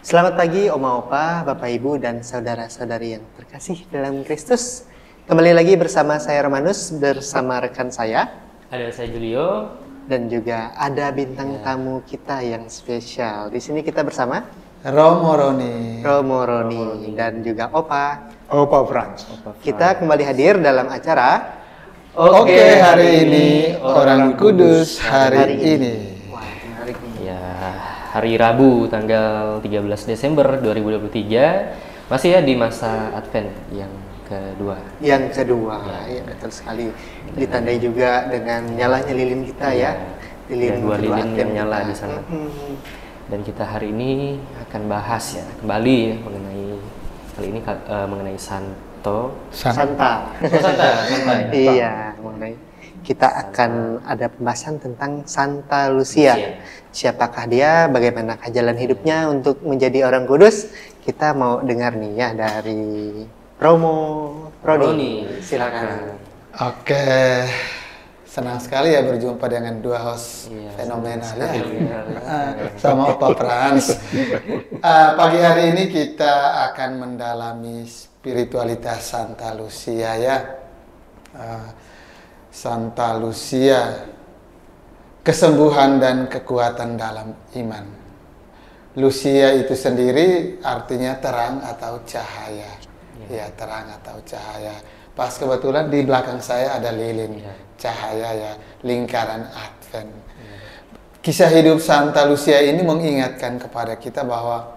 Selamat pagi Oma Opa, Bapak Ibu dan saudara-saudari yang terkasih dalam Kristus. Kembali lagi bersama saya Romanus bersama rekan saya. Ada saya Julio. Dan juga ada bintang tamu kita yang spesial. Di sini kita bersama Romo Roni dan juga Opa Frans. Kita kembali hadir dalam acara Oke, hari ini orang kudus hari ini. Wah, menarik nih. Ya, hari Rabu tanggal 13 Desember 2023. Masih ya di masa Advent yang kedua. Yang kedua, ya betul sekali. Ditandai juga dengan nyalanya lilin kita ya. Lilin dua kedua lilin Advent yang nyala kita. di sana. Dan kita hari ini akan bahas ya kembali ya, mengenai kali ini mengenai Santa. Iya, mengenai kita akan ada pembahasan tentang Santa Lucia. Siapakah dia? Bagaimanakah jalan hidupnya untuk menjadi orang kudus? Kita mau dengar nih ya dari Romo Roni. Silakan. Oke, senang sekali ya berjumpa dengan dua host fenomenal ya. Sama Opa Frans. Pagi hari ini kita akan mendalami spiritualitas Santa Lucia ya. Santa Lucia, kesembuhan dan kekuatan dalam iman. Lucia itu sendiri artinya terang atau cahaya. Ya, terang atau cahaya. Pas kebetulan di belakang saya ada lilin cahaya ya, lingkaran Advent. Kisah hidup Santa Lucia ini mengingatkan kepada kita bahwa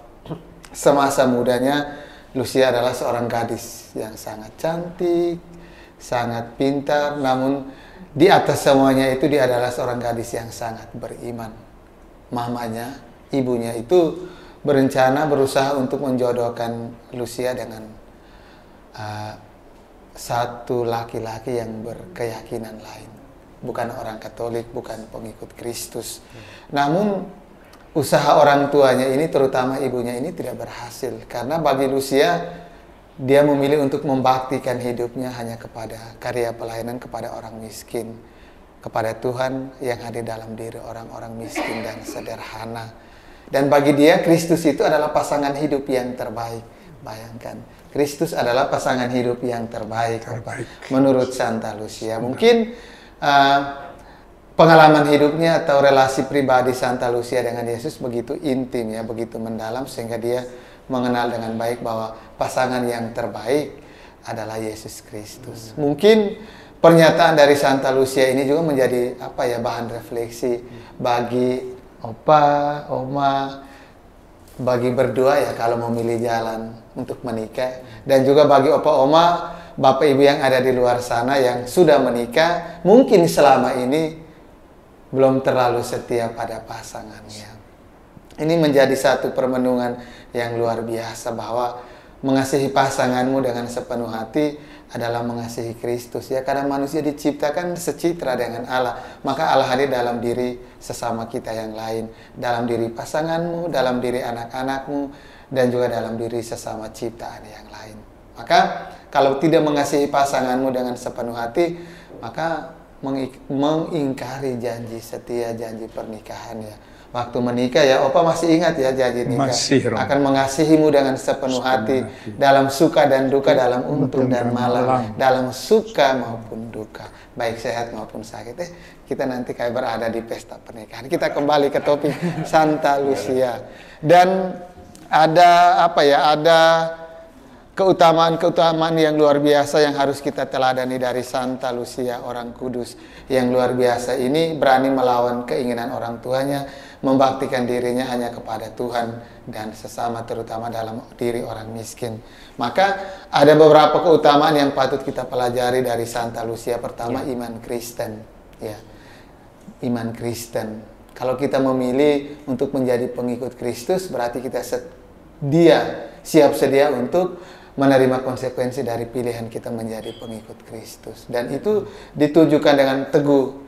semasa mudanya Lucia adalah seorang gadis yang sangat cantik, sangat pintar, namun di atas semuanya itu dia adalah seorang gadis yang sangat beriman. Mamanya, ibunya itu berusaha untuk menjodohkan Lucia dengan satu laki-laki yang berkeyakinan lain. Bukan orang Katolik, bukan pengikut Kristus. Namun usaha orang tuanya ini, terutama ibunya ini tidak berhasil. Karena bagi Lucia, dia memilih untuk membaktikan hidupnya hanya kepada karya pelayanan kepada orang miskin, kepada Tuhan yang ada dalam diri orang-orang miskin dan sederhana. Dan bagi dia, Kristus itu adalah pasangan hidup yang terbaik. Bayangkan, Kristus adalah pasangan hidup yang terbaik. Menurut Santa Lucia. Mungkin pengalaman hidupnya atau relasi pribadi Santa Lucia dengan Yesus begitu intim ya, begitu mendalam sehingga dia mengenal dengan baik bahwa pasangan yang terbaik adalah Yesus Kristus. Mungkin pernyataan dari Santa Lucia ini juga menjadi bahan refleksi bagi Opa, Oma, bagi berdua ya kalau memilih jalan untuk menikah, dan juga bagi Opa, Oma, Bapak Ibu yang ada di luar sana yang sudah menikah, mungkin selama ini belum terlalu setia pada pasangannya. Ini menjadi satu permenungan yang luar biasa bahwa mengasihi pasanganmu dengan sepenuh hati adalah mengasihi Kristus ya, karena manusia diciptakan secitra dengan Allah, maka Allah hadir dalam diri sesama kita yang lain, dalam diri pasanganmu, dalam diri anak-anakmu, dan juga dalam diri sesama ciptaan yang lain. Maka kalau tidak mengasihi pasanganmu dengan sepenuh hati, maka mengingkari janji setia, janji pernikahan ya. Waktu menikah ya, Opa masih ingat ya janji nikah. Akan mengasihimu dengan sepenuh hati, dalam suka dan duka, dalam untung dan malang, dalam suka maupun duka, baik sehat maupun sakit. Kita nanti kayak berada di pesta pernikahan. Kita kembali ke topik Santa Lucia. Dan ada ada keutamaan-keutamaan yang luar biasa yang harus kita teladani dari Santa Lucia, orang kudus yang luar biasa ini, berani melawan keinginan orang tuanya, membaktikan dirinya hanya kepada Tuhan dan sesama, terutama dalam diri orang miskin. Maka ada beberapa keutamaan yang patut kita pelajari dari Santa Lucia. Pertama, iman Kristen ya. Iman Kristen. Kalau kita memilih untuk menjadi pengikut Kristus, berarti kita siap sedia untuk menerima konsekuensi dari pilihan kita menjadi pengikut Kristus. Dan itu ditujukan dengan teguh,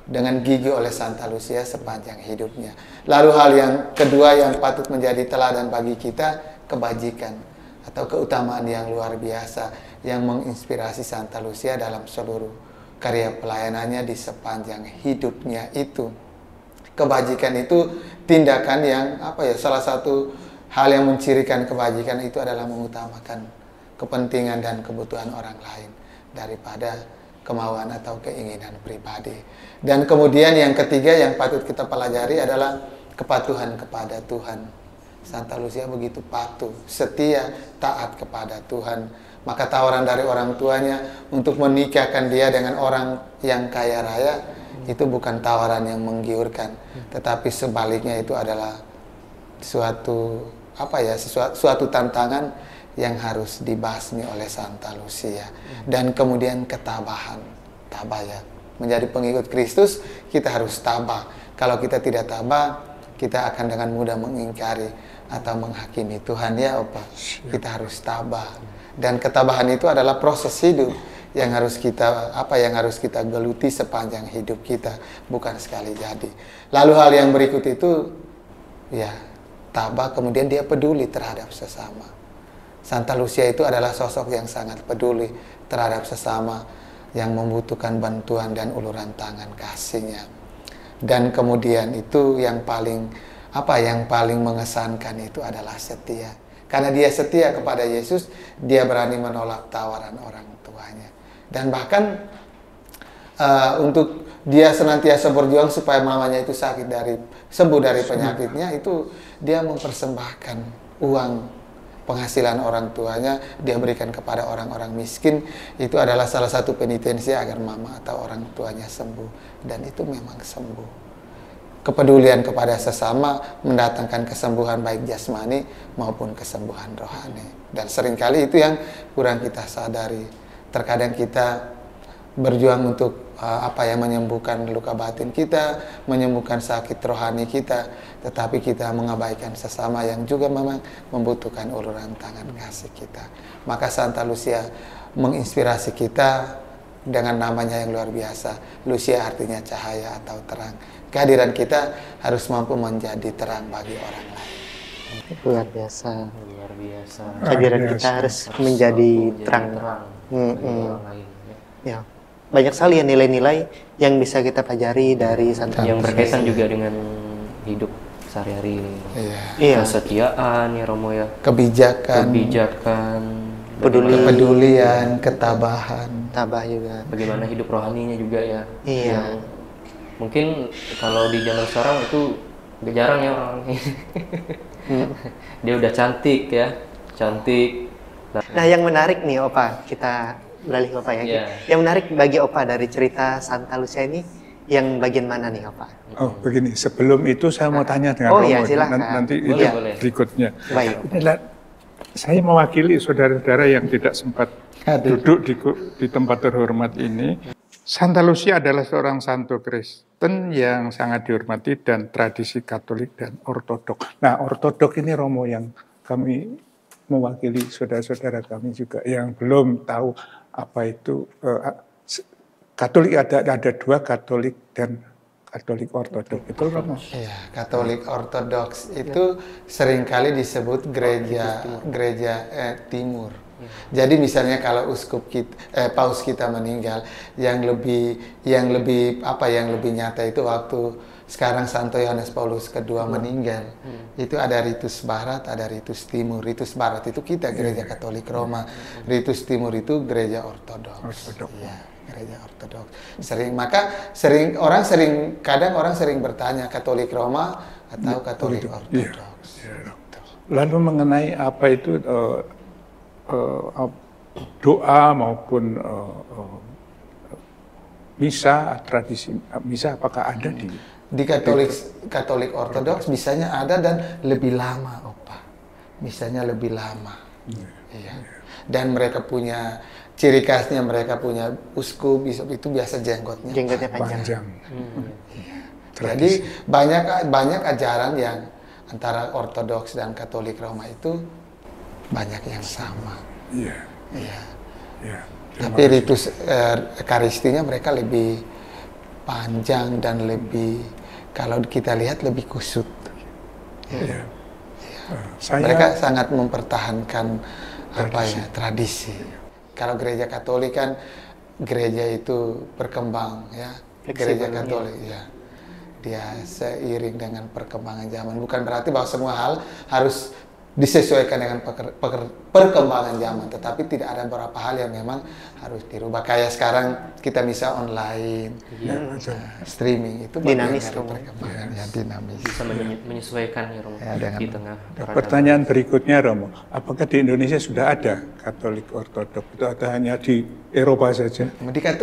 dengan gigih oleh Santa Lucia sepanjang hidupnya. Lalu hal yang kedua yang patut menjadi teladan bagi kita, kebajikan atau keutamaan yang luar biasa yang menginspirasi Santa Lucia dalam seluruh karya pelayanannya di sepanjang hidupnya itu. Kebajikan itu tindakan yang salah satu hal yang mencirikan kebajikan itu adalah mengutamakan kepentingan dan kebutuhan orang lain daripada kemauan atau keinginan pribadi. Dan kemudian yang ketiga yang patut kita pelajari adalah kepatuhan kepada Tuhan. Santa Lucia begitu patuh, setia, taat kepada Tuhan. Maka tawaran dari orang tuanya untuk menikahkan dia dengan orang yang kaya raya itu bukan tawaran yang menggiurkan, tetapi sebaliknya itu adalah suatu tantangan yang harus dibasmi oleh Santa Lucia. Dan kemudian ketabahan, tabah ya. Menjadi pengikut Kristus kita harus tabah. Kalau kita tidak tabah, kita akan dengan mudah mengingkari atau menghakimi Tuhan ya Opa. Kita harus tabah. Dan ketabahan itu adalah proses hidup yang harus kita geluti sepanjang hidup kita, bukan sekali jadi. Lalu hal yang berikut itu ya tabah, kemudian dia peduli terhadap sesama. Santa Lucia itu adalah sosok yang sangat peduli terhadap sesama yang membutuhkan bantuan dan uluran tangan kasihnya. Dan kemudian itu yang paling mengesankan itu adalah setia. Karena dia setia kepada Yesus, dia berani menolak tawaran orang tuanya. Dan bahkan untuk dia senantiasa berjuang supaya mamanya itu sembuh dari penyakitnya, itu dia mempersembahkan uang penghasilan orang tuanya, dia berikan kepada orang-orang miskin. Itu adalah salah satu penitensi agar mama atau orang tuanya sembuh. Dan itu memang sembuh. Kepedulian kepada sesama mendatangkan kesembuhan baik jasmani maupun kesembuhan rohani. Dan seringkali itu yang kurang kita sadari. Terkadang kita berjuang untuk menyembuhkan luka batin kita, menyembuhkan sakit rohani kita, tetapi kita mengabaikan sesama yang juga memang membutuhkan uluran tangan kasih kita. Maka Santa Lucia menginspirasi kita dengan namanya yang luar biasa. Lucia artinya cahaya atau terang. Kehadiran kita harus mampu menjadi terang bagi orang lain. Luar biasa. Luar biasa. Kehadiran kita harus menjadi terang bagi orang lain. Ya. Banyak sekali ya nilai-nilai yang bisa kita pelajari dari Santa Lucia. Yang berkaitan juga dengan hidup sehari-hari ini. Iya. Kesetiaan ya Romo ya. Kebijakan, kepedulian, ketabahan. Tabah juga. Bagaimana hidup rohaninya juga ya. Iya. Yang mungkin kalau di zaman sekarang itu gak jarang ya orang ini. Dia udah cantik ya. Cantik. Nah yang menarik nih Opa, kita beralih Opa ya. Yeah. Yang menarik bagi Opa dari cerita Santa Lucia ini yang bagian mana nih Opa? Oh begini, sebelum itu saya mau tanya dengan Oh, Romo, iya, silakan. nanti Boleh, itu boleh. berikutnya. Baik. Inilah, saya mewakili saudara-saudara yang tidak sempat duduk di tempat terhormat ini. Santa Lucia adalah seorang santo Kristen yang sangat dihormati dan tradisi Katolik dan Ortodok. Nah, Ortodok ini Romo yang kami mewakili saudara-saudara kami juga yang belum tahu apa itu Katolik. Ada dua, Katolik dan Katolik Ortodok. Itu Romo. Ya, Katolik Ortodoks itu seringkali disebut gereja Timur. Jadi misalnya kalau paus kita meninggal, yang lebih nyata itu waktu sekarang Santo Yohanes Paulus II meninggal. Itu ada ritus Barat, ada ritus Timur. Ritus Barat itu kita gereja Katolik Roma. Ritus Timur itu gereja Ortodoks. Ya, gereja Ortodoks. Kadang orang sering bertanya Katolik Roma atau Katolik Ortodoks. Lalu mengenai apa itu doa maupun misa, tradisi misa apakah ada di Katolik Ortodoks misanya ada dan lebih lama, Opa. Misanya lebih lama. Iya. Dan mereka punya ciri khasnya, mereka punya uskup, itu biasa jenggotnya panjang. Iya. Jadi banyak ajaran yang antara Ortodoks dan Katolik Roma itu banyak yang sama. Iya. Iya. Iya. Tapi ritus Ekaristinya mereka lebih panjang dan lebih, kalau kita lihat lebih kusut. Iya. Mereka sangat mempertahankan tradisi. Kalau gereja Katolik kan gereja itu berkembang ya. Gereja Katolik ya. Dia seiring dengan perkembangan zaman. Bukan berarti bahwa semua hal harus disesuaikan dengan perkembangan zaman, tetapi tidak ada beberapa hal yang memang harus dirubah. Kayak sekarang kita bisa online, streaming, itu dinamis, perkembangan yang dinamis. Bisa menyesuaikan ya Romo di tengah. Pertanyaan berikutnya Romo, apakah di Indonesia sudah ada Katolik Ortodok atau hanya di Eropa saja?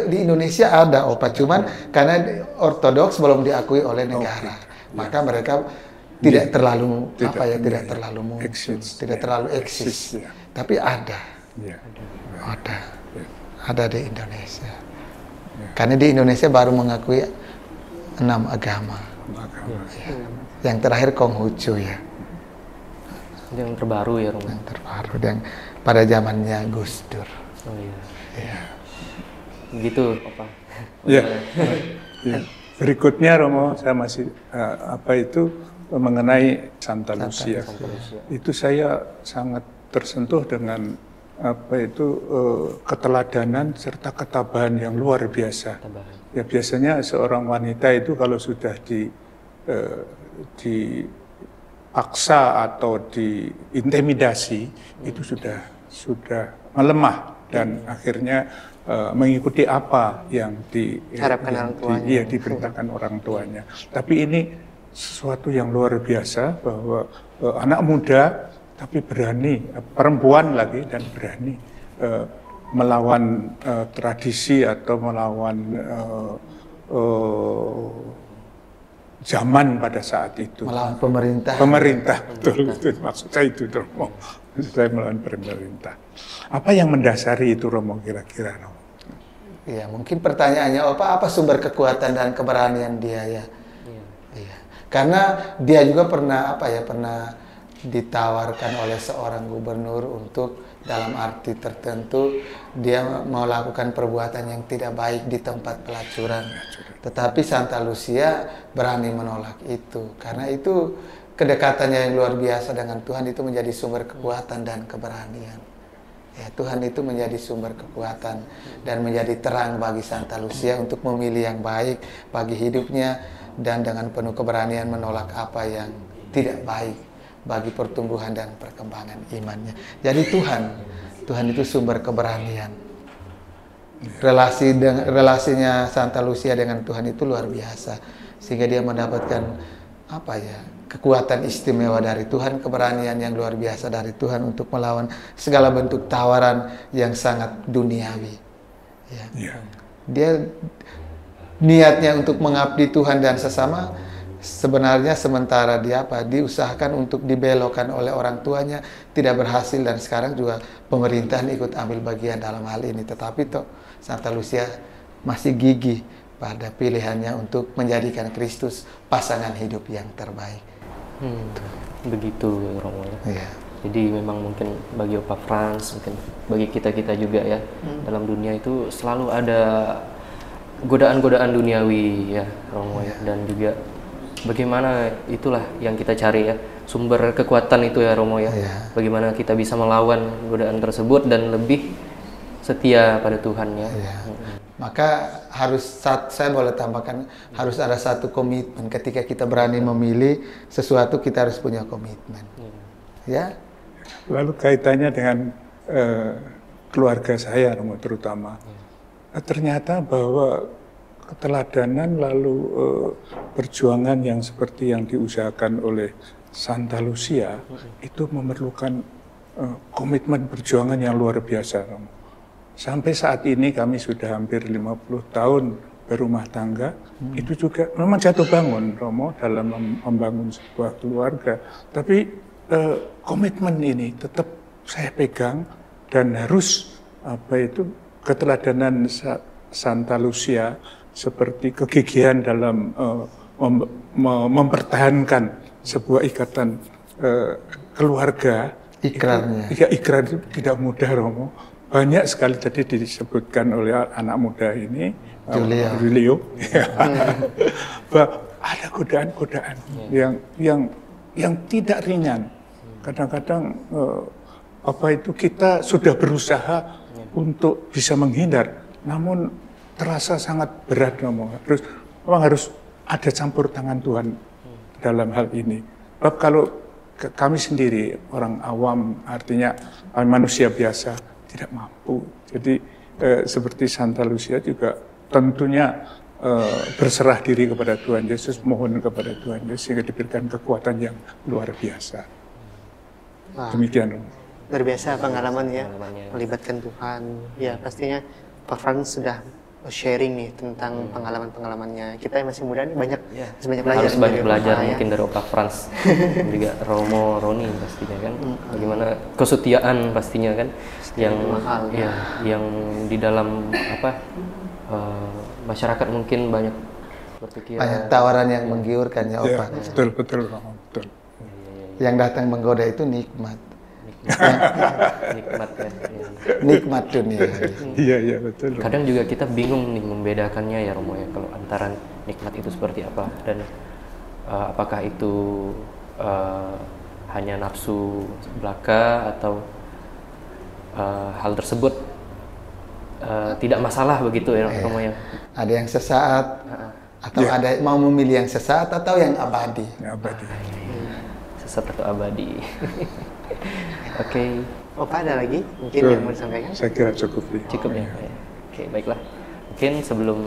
Di Indonesia ada Opa, cuman karena Ortodoks belum diakui oleh negara, maka mereka tidak terlalu tidak terlalu eksis, tapi ada di Indonesia. Karena di Indonesia baru mengakui 6 agama. Yang terakhir Konghucu ya. Yang terbaru ya Romo. Yang terbaru yang pada zamannya Gus Dur. Oh iya. Begitu Opa. Ya. Berikutnya Romo, saya masih mengenai Santa Lucia. Itu saya sangat tersentuh dengan keteladanan serta ketabahan yang luar biasa. Ya, biasanya seorang wanita itu kalau sudah dipaksa atau diintimidasi itu sudah melemah dan akhirnya mengikuti apa yang diperintahkan orang tuanya. Tapi ini sesuatu yang luar biasa bahwa anak muda tapi berani, perempuan lagi dan berani melawan tradisi atau melawan zaman pada saat itu. Melawan pemerintah. Pemerintah, betul. Maksud saya itu Romo. Saya melawan pemerintah. Apa yang mendasari itu Romo kira-kira Romo? Ya, mungkin pertanyaannya apa sumber kekuatan dan keberanian dia ya? Karena dia juga pernah ditawarkan oleh seorang gubernur untuk dalam arti tertentu dia melakukan perbuatan yang tidak baik di tempat pelacuran. Tetapi Santa Lucia berani menolak itu. Karena itu kedekatannya yang luar biasa dengan Tuhan itu menjadi sumber kekuatan dan keberanian. Ya, Tuhan itu menjadi sumber kekuatan dan menjadi terang bagi Santa Lucia untuk memilih yang baik bagi hidupnya dan dengan penuh keberanian menolak apa yang tidak baik bagi pertumbuhan dan perkembangan imannya. Jadi Tuhan itu sumber keberanian. Relasinya Santa Lucia dengan Tuhan itu luar biasa, sehingga dia mendapatkan kekuatan istimewa dari Tuhan, keberanian yang luar biasa dari Tuhan untuk melawan segala bentuk tawaran yang sangat duniawi. Dia niatnya untuk mengabdi Tuhan dan sesama, sebenarnya sementara dia diusahakan untuk dibelokkan oleh orang tuanya, tidak berhasil, dan sekarang juga pemerintahan ikut ambil bagian dalam hal ini. Tetapi Santa Lucia masih gigih pada pilihannya untuk menjadikan Kristus pasangan hidup yang terbaik. Begitu Romo ya. Ya. Jadi memang mungkin bagi Opa Frans, mungkin bagi kita juga ya, dalam dunia itu selalu ada godaan-godaan duniawi ya Romo ya, dan juga bagaimana itulah yang kita cari ya, sumber kekuatan itu ya Romo ya. Bagaimana kita bisa melawan godaan tersebut dan lebih setia pada Tuhan ya. Maka saya boleh tambahkan, harus ada satu komitmen. Ketika kita berani memilih sesuatu, kita harus punya komitmen. Ya. Lalu kaitannya dengan keluarga saya Romo terutama. Ternyata bahwa keteladanan lalu perjuangan yang seperti yang diusahakan oleh Santa Lucia itu memerlukan komitmen perjuangan yang luar biasa. Sampai saat ini kami sudah hampir 50 tahun berumah tangga, itu juga memang jatuh bangun Romo dalam membangun sebuah keluarga. Tapi komitmen ini tetap saya pegang dan harus keteladanan Santa Lucia seperti kegigihan dalam mempertahankan sebuah ikatan keluarga. Ikrarnya. Ya, ikrar itu tidak mudah Romo. Banyak sekali tadi disebutkan oleh anak muda ini, Julio. Ada godaan-godaan yang tidak ringan. Kadang-kadang kita sudah berusaha untuk bisa menghindar, namun terasa sangat berat memang harus ada campur tangan Tuhan dalam hal ini. Kalau kami sendiri orang awam, artinya manusia biasa tidak mampu. Jadi seperti Santa Lucia juga tentunya berserah diri kepada Tuhan Yesus, mohon kepada Tuhan Yesus sehingga diberikan kekuatan yang luar biasa. Wah, Demikian. luar biasa pengalamannya, melibatkan Tuhan. Ya pastinya Pak Frans sudah sharing nih tentang pengalaman-pengalamannya. Kita yang masih muda nih banyak belajar. Harus banyak belajar mungkin dari Opa Frans dan juga Romo Roni pastinya kan. Bagaimana kesetiaan pastinya kan yang mahal, ya, yang di dalam masyarakat mungkin banyak berpikir Banyak tawaran yang menggiurkan ya Opa. Betul, Romo, betul. Yang datang menggoda itu nikmat. nikmat ya. Nikmat dunia. Iya, betul. Kadang juga kita bingung nih membedakannya ya Romo ya, kalau antara nikmat itu seperti apa dan apakah itu hanya nafsu belaka atau hal tersebut tidak masalah begitu ya Romo ya. Ada yang sesaat atau ada mau memilih yang sesaat atau yang abadi. Sesat atau abadi. Oke. Opa ada lagi mungkin yang mau disampaikan? Saya kira cukup. Cukup ya. Oke, baiklah. Mungkin sebelum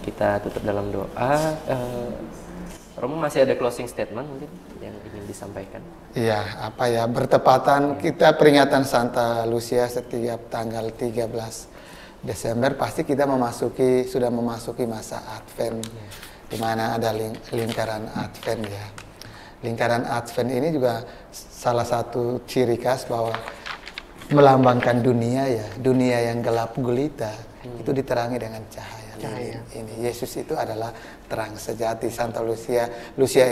kita tutup dalam doa, Romo masih ada closing statement mungkin yang ingin disampaikan. Iya, bertepatan kita peringatan Santa Lucia setiap tanggal 13 Desember pasti kita sudah memasuki masa Advent, di mana ada lingkaran Advent ya. Lingkaran Advent ini juga salah satu ciri khas bahwa melambangkan dunia ya, dunia yang gelap gulita itu diterangi dengan cahaya. Ini Yesus itu adalah terang sejati. Santa Lucia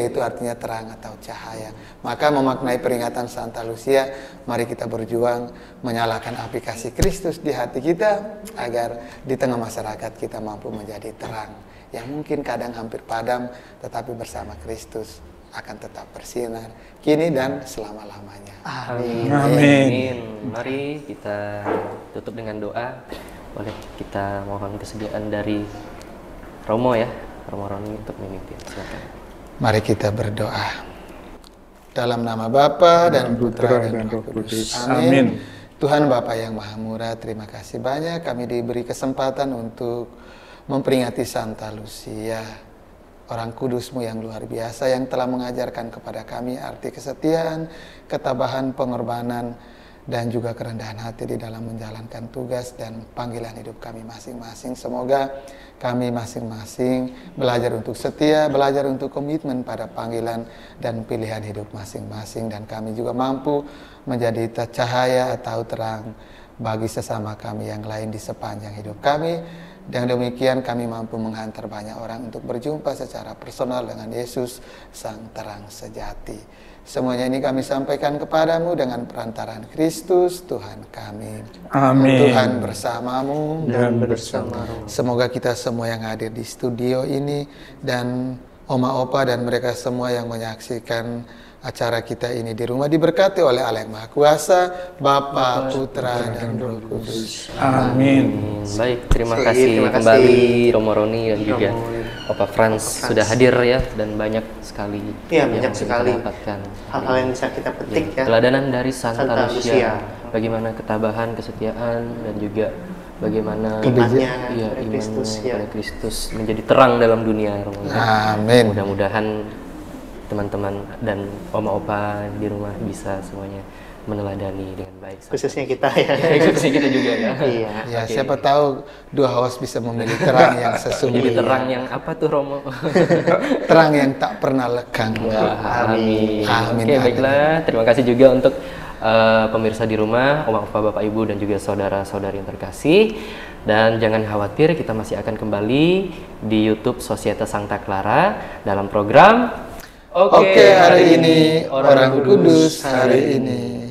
itu artinya terang atau cahaya. Maka memaknai peringatan Santa Lucia, mari kita berjuang menyalakan api kasih Kristus di hati kita agar di tengah masyarakat kita mampu menjadi terang yang mungkin kadang hampir padam, tetapi bersama Kristus akan tetap bersinar kini dan selama-lamanya. Amin. Mari kita tutup dengan doa. Boleh kita mohon kesediaan dari Romo ya, Romo Roni untuk memimpin. Silakan. Mari kita berdoa. Dalam nama Bapa dan Putra dan Roh Kudus. Amin. Tuhan Bapa yang Maha Murah, terima kasih banyak kami diberi kesempatan untuk memperingati Santa Lucia, orang kudus-Mu yang luar biasa yang telah mengajarkan kepada kami arti kesetiaan, ketabahan, pengorbanan, dan juga kerendahan hati di dalam menjalankan tugas dan panggilan hidup kami masing-masing. Semoga kami masing-masing belajar untuk setia, belajar untuk komitmen pada panggilan dan pilihan hidup masing-masing, dan kami juga mampu menjadi cahaya atau terang bagi sesama kami yang lain di sepanjang hidup kami. Dengan demikian kami mampu menghantar banyak orang untuk berjumpa secara personal dengan Yesus, Sang Terang Sejati. Semuanya ini kami sampaikan kepadamu dengan perantaraan Kristus, Tuhan kami. Amin. Tuhan bersamamu Dan bersama. Semoga kita semua yang hadir di studio ini dan Oma Opa dan mereka semua yang menyaksikan acara kita ini di rumah diberkati oleh Allah yang Maha Kuasa, Bapa, Putra, dan Roh Kudus. Amin. Baik, terima kasih kembali Romo Roni dan juga Opa Frans sudah hadir ya, dan banyak sekali banyak sekali kita dapatkan hal-hal yang bisa kita petik ya. Teladanan dari Santa Lucia. Lucia, bagaimana ketabahan, kesetiaan, dan juga bagaimana imannya pada Kristus menjadi terang dalam dunia. Amin. Mudah-mudahan teman-teman dan oma-opa di rumah bisa semuanya meneladani dengan baik. Khususnya kita ya. Khususnya kita juga ya. Iya. Ya, siapa tahu dua hawas bisa memilih terang yang sesungguhnya. Jadi terang yang apa tuh Romo? Terang yang tak pernah lekang. Amin. Amin. Oke, baiklah. Terima kasih juga untuk pemirsa di rumah, Oma Opa, Bapak Ibu, dan juga saudara-saudari yang terkasih. Dan jangan khawatir, kita masih akan kembali di YouTube Societas Santa Clara dalam program Oke, hari ini orang kudus hari ini.